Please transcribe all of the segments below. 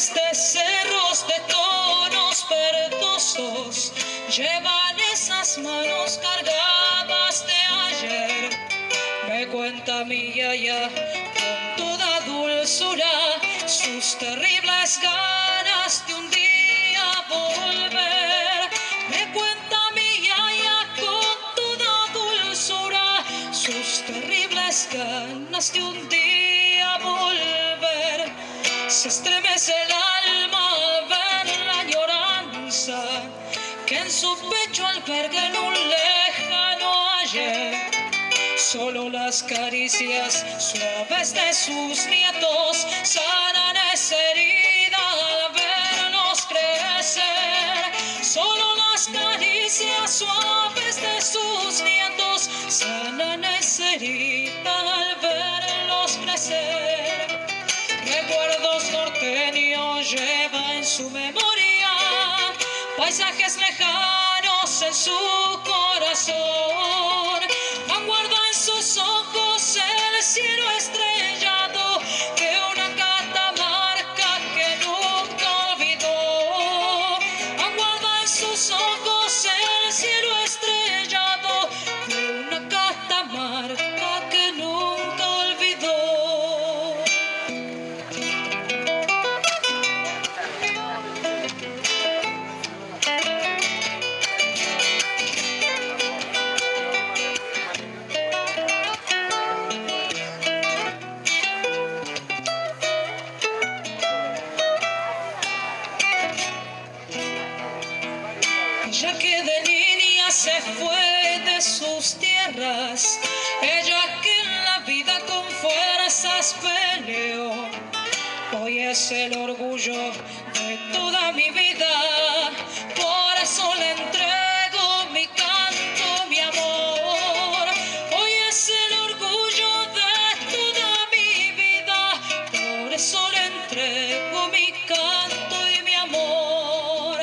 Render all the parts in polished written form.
Montañas de cerros de tonos verdosos llevan esas manos cargadas de ayer. Me cuenta mi yaya con toda dulzura sus terribles ganas de un día volver. Me cuenta mi yaya con toda dulzura sus terribles ganas de un día volver. Se estremece el alma al ver la añoranza que en su pecho alberga en un lejano ayer. Solo las caricias suaves de sus nietos sanan esa herida al verlos crecer. Solo las caricias suaves de sus nietos sanan esa herida al verlos crecer. Recuerdos norteños lleva en su memoria, paisajes lejanos en su corazón. Aguarda en sus ojos el cielo estrellado de una catamarca que nunca olvidó. Aguarda en sus ojos el cielo estrellado de una catamarca que nunca olvidó. Ella que de niña se fue de sus tierras, ella que en la vida con fuerzas peleó, hoy es el orgullo de toda mi vida, por eso le entrego mi canto, mi amor. Hoy es el orgullo de toda mi vida, por eso le entrego mi canto y mi amor.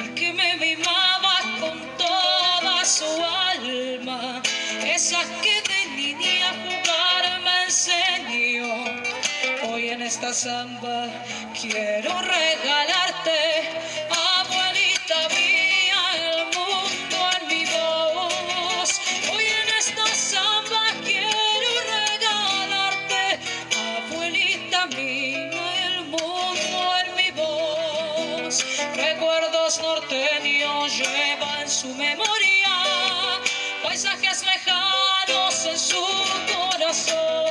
El que me mimaba con toda su alma, esa que de niña a jugar me enseñó. Hoy en esta samba quiero regalarte, abuelita mía, el mundo en mi voz. Hoy en esta samba quiero regalarte, abuelita mía, el mundo en mi voz. Recuerdos norteños lleva en su memoria, paisajes lejanos en su corazón.